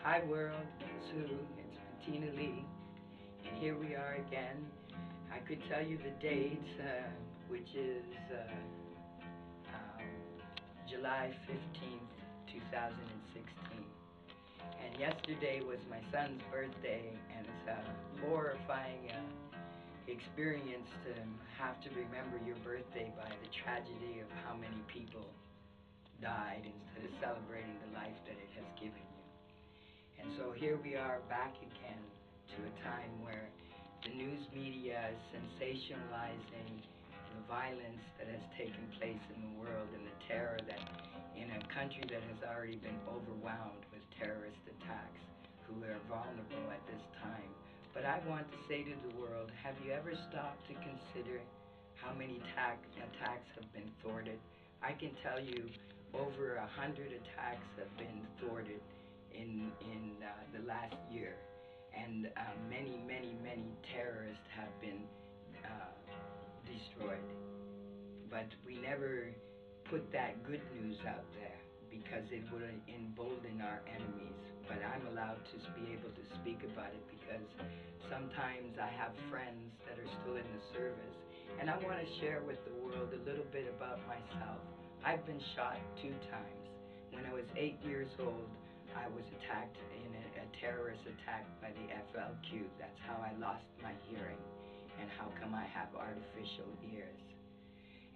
Hi world, guess who? It's Bettina Lee, and here we are again. I could tell you the date, which is July 15th, 2016. And yesterday was my son's birthday, and it's a horrifying experience to have to remember your birthday by the tragedy of how many people died instead of celebrating the life that it has given you. And so here we are back again to a time where the news media is sensationalizing the violence that has taken place in the world and the terror that in a country that has already been overwhelmed with terrorist attacks who are vulnerable at this time. But I want to say to the world, have you ever stopped to consider how many attacks have been thwarted? I can tell you over 100 attacks have been thwarted in the last year, and many terrorists have been destroyed. But we never put that good news out there because it would embolden our enemies. But I'm allowed to be able to speak about it because sometimes I have friends that are still in the service, and I want to share with the world a little bit about myself. I've been shot 2 times. When I was 8 years old, I was attacked in a terrorist attack by the FLQ. That's how I lost my hearing, and how come I have artificial ears.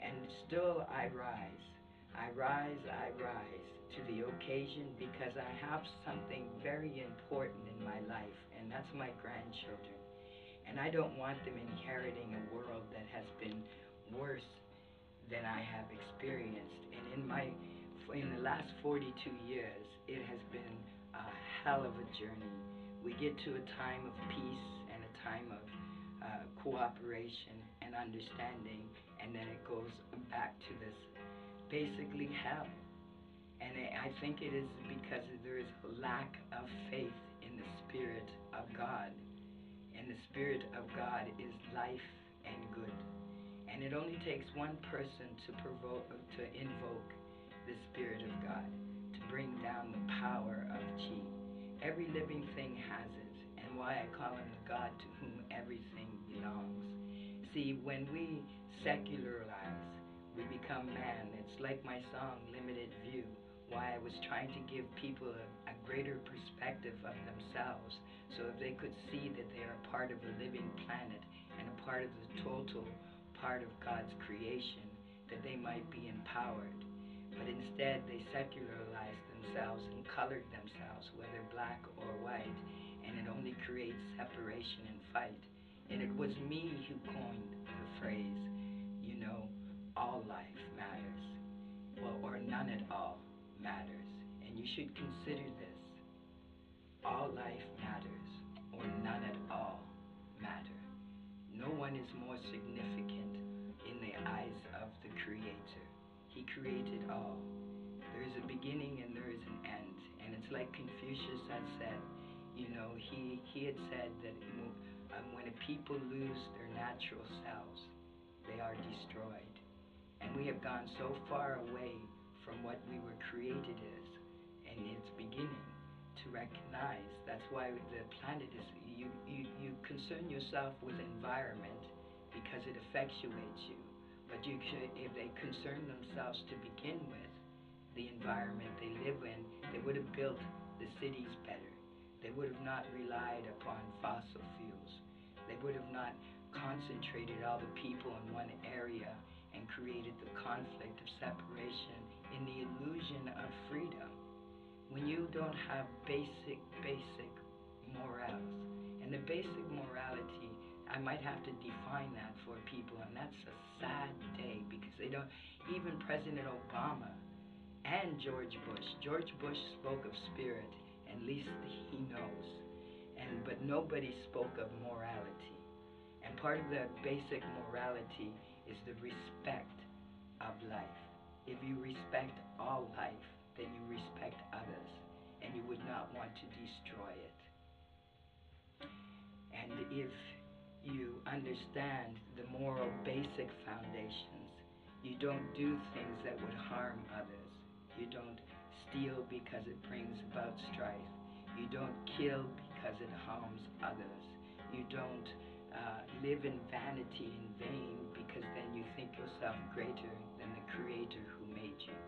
And still I rise. I rise to the occasion because I have something very important in my life, and that's my grandchildren. And I don't want them inheriting a world that has been worse than I have experienced. And in the last 42 years, it has been a hell of a journey. We get to a time of peace and a time of cooperation and understanding, and then it goes back to this basically hell. And I think it is because there is a lack of faith in the Spirit of God. And the Spirit of God is life and good. And it only takes one person to invoke the Spirit of God, to bring down the power of Chi. Every living thing has it, and why I call him the God to whom everything belongs. See, when we secularize, we become man. It's like my song, Limited View, why I was trying to give people a greater perspective of themselves, so if they could see that they are part of a living planet and a part of the total part of God's creation, that they might be empowered. But instead they secularized themselves and colored themselves, whether black or white, and it only creates separation and fight. And it was me who coined the phrase, all life matters, or none at all matters. And you should consider this. All life matters, or none at all matter. No one is more significant in the eyes of the Creator. He created all. There is a beginning and there is an end. And it's like Confucius had said, he had said that when a people lose their natural selves, they are destroyed. And we have gone so far away from what we were created as and its beginning to recognize. That's why the planet is, you concern yourself with environment because it effectuates you. But if they concern themselves to begin with, the environment they live in, they would have built the cities better. They would have not relied upon fossil fuels. They would have not concentrated all the people in one area and created the conflict of separation in the illusion of freedom. When you don't have basic morals, and the basic morality, I might have to define that for people, and that's a sad day because they don't, even President Obama and George Bush spoke of spirit, at least he knows, but nobody spoke of morality. And part of the basic morality is the respect of life. If you respect all life, then you respect others, and you would not want to destroy it. And if you understand the moral basic foundations, you don't do things that would harm others. You don't steal because it brings about strife. You don't kill because it harms others. You don't live in vanity in vain, because then you think yourself greater than the Creator who made you.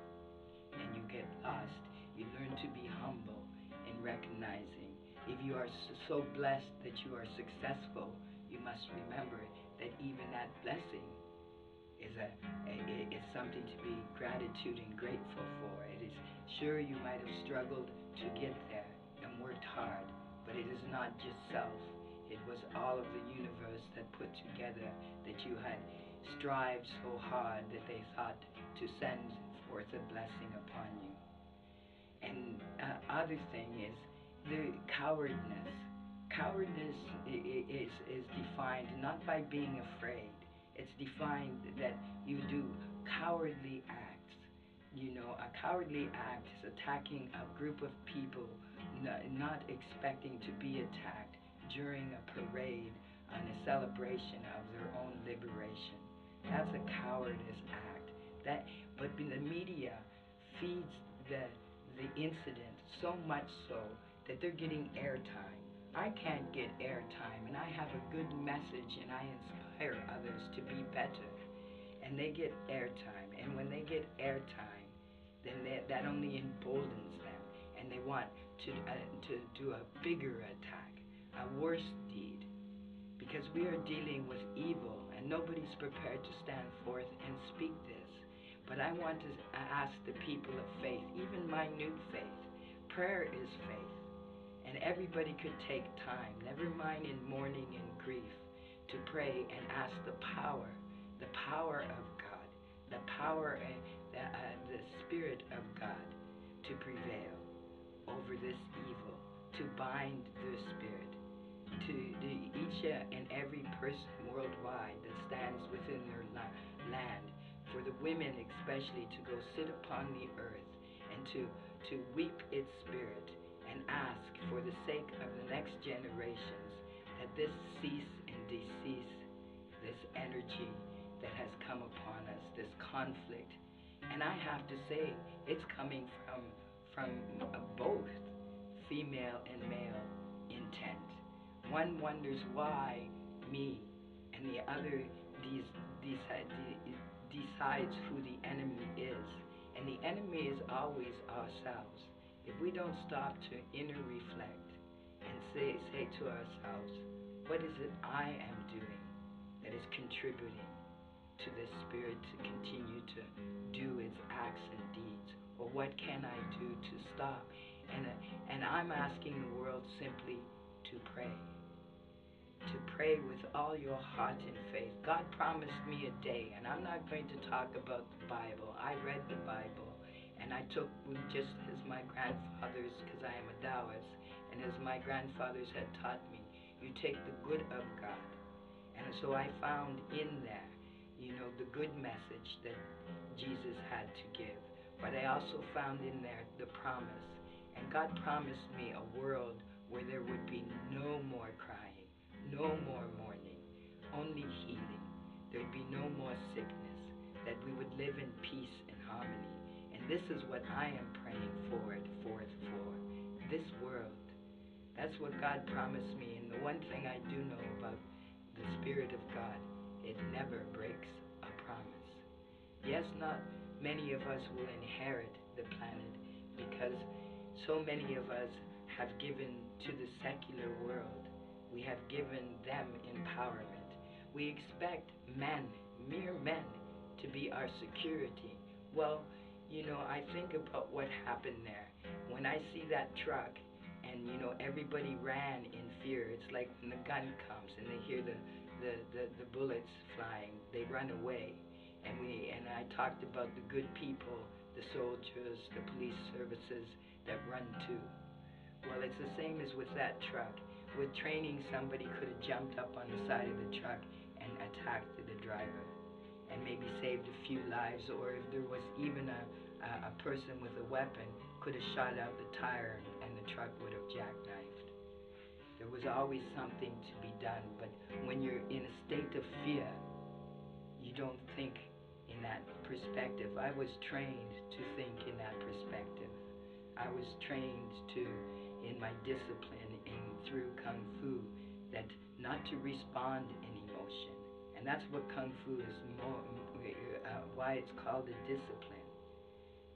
And you get lost. You learn to be humble in recognizing if you are so blessed that you are successful, you must remember that even that blessing is something to be gratitude and grateful for. It is sure you might have struggled to get there and worked hard, but it is not just self. It was all of the universe that put together that you had strived so hard that they thought to send forth a blessing upon you. And other thing is the cowardness. Cowardness is defined not by being afraid. It's defined that you do cowardly acts. You know, a cowardly act is attacking a group of people, not expecting to be attacked during a parade on a celebration of their own liberation. That's a cowardice act. But the media feeds the incident so much so that they're getting airtime. I can't get airtime, and I have a good message, and I inspire others to be better, and they get airtime. And when they get airtime, then that only emboldens them, and they want to do a bigger attack, a worse deed, because we are dealing with evil, and nobody's prepared to stand forth and speak this. But I want to ask the people of faith, even minute faith. Prayer is faith. And everybody could take time, never mind in mourning and grief, to pray and ask the power of God, the power and the Spirit of God to prevail over this evil, to bind the spirit, to each and every person worldwide that stands within their land, for the women especially to go sit upon the earth and to weep its spirit and ask for the sake of the next generations that this cease and decease, this energy that has come upon us, this conflict. And I have to say, it's coming from both female and male intent. One wonders why me, and the other decides who the enemy is. And the enemy is always ourselves. If we don't stop to inner reflect and say to ourselves, what is it I am doing that is contributing to this spirit to continue to do its acts and deeds? Or what can I do to stop? And I'm asking the world simply to pray. To pray with all your heart and faith. God promised me a day, and I'm not going to talk about the Bible. I read the Bible, and I took, just as my grandfathers, because I am a Taoist, and as my grandfathers had taught me, you take the good of God. And so I found in there, the good message that Jesus had to give. But I also found in there the promise. And God promised me a world where there would be no more crying, no more mourning, only healing. There'd be no more sickness, that we would live in peace and harmony. And this is what I am praying forth for. This world. That's what God promised me. And the one thing I do know about the Spirit of God, it never breaks a promise. Yes, not many of us will inherit the planet, because so many of us have given to the secular world. We have given them empowerment. We expect men, mere men, to be our security. Well, I think about what happened there. When I see that truck, and everybody ran in fear. It's like when the gun comes and they hear the bullets flying, they run away. And I talked about the good people, the soldiers, the police services that run too. Well, it's the same as with that truck. With training, somebody could have jumped up on the side of the truck and attacked the driver and maybe saved a few lives, or if there was even a person with a weapon, could have shot out the tire and the truck would have jackknifed. There was always something to be done, but when you're in a state of fear, you don't think in that perspective. I was trained to think in that perspective. I was trained to, in my discipline through Kung Fu, that not to respond in emotion. And that's what Kung Fu is why it's called a discipline.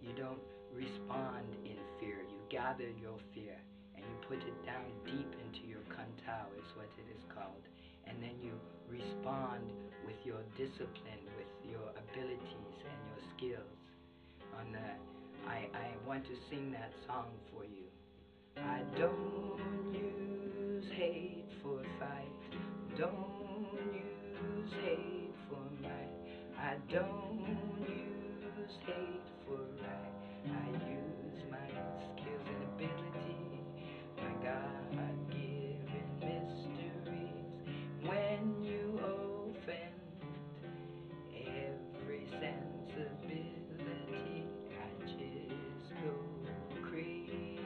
You don't respond in fear. You gather your fear and you put it down deep into your Kantao, is what it is called. And then you respond with your discipline, with your abilities and your skills. I want to sing that song for you. I don't use hate for fight. Don't use hate for might. I don't use hate for right. I use my skills and ability, my God-given mysteries. When you offend every sensibility, I just go crazy.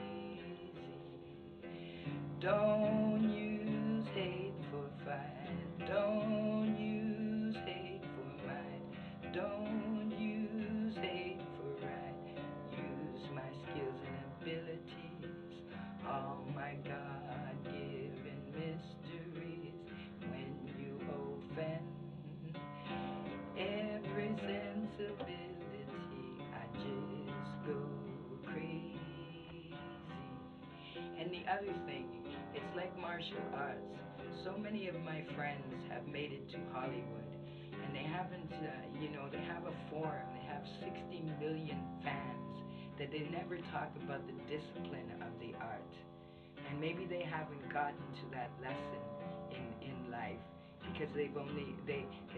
Don't use hate for fight. Don't use hate for might. Don't use hate for right. Use my skills and abilities, all my God-given mysteries. When you offend every sensibility, I just go crazy. And the other thing, it's like martial arts. So many of my friends have made it to Hollywood, and they haven't, they have a forum, they have 60 million fans, that they never talk about the discipline of the art. And maybe they haven't gotten to that lesson in life, because they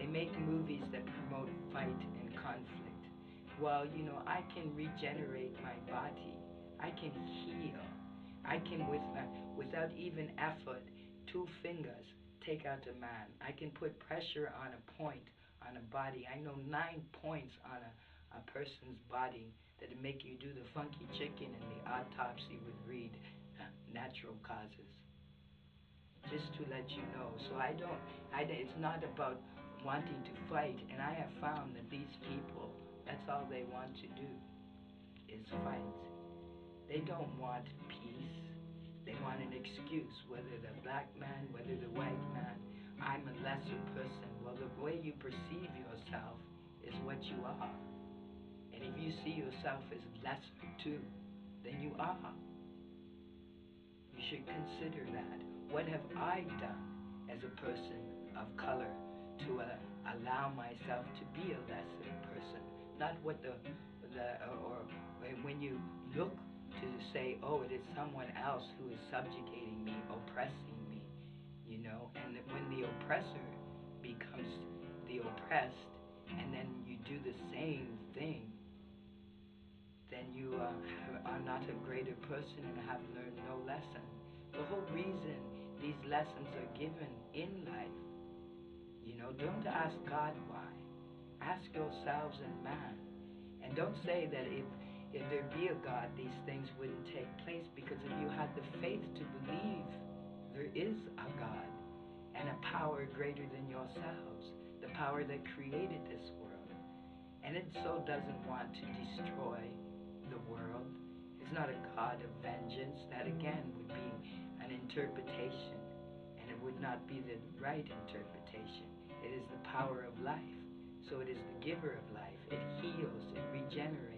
make movies that promote fight and conflict. Well, I can regenerate my body. I can heal. I can, without even effort, 2 fingers, take out a man. I can put pressure on a point on a body. I know 9 points on a person's body that would make you do the funky chicken, and the autopsy would read natural causes. Just to let you know. So it's not about wanting to fight, and I have found that these people, that's all they want to do, is fight. They don't want peace. They want an excuse, whether the black man, whether the white man. I'm a lesser person. Well, the way you perceive yourself is what you are. And if you see yourself as lesser too, then you are. You should consider that. What have I done as a person of color to allow myself to be a lesser person? Not what or when you look to say, oh, it is someone else who is subjugating me, oppressing me, and when the oppressor becomes the oppressed, and then you do the same thing, then you are not a greater person and have learned no lesson. The whole reason these lessons are given in life, don't ask God why. Ask yourselves and man. And don't say that if there be a God, these things wouldn't take place, because if you had the faith to believe there is a God and a power greater than yourselves, the power that created this world, and it so doesn't want to destroy the world. It's not a God of vengeance. That again would be an interpretation, and it would not be the right interpretation. It is the power of life. So it is the giver of life. It heals, it regenerates.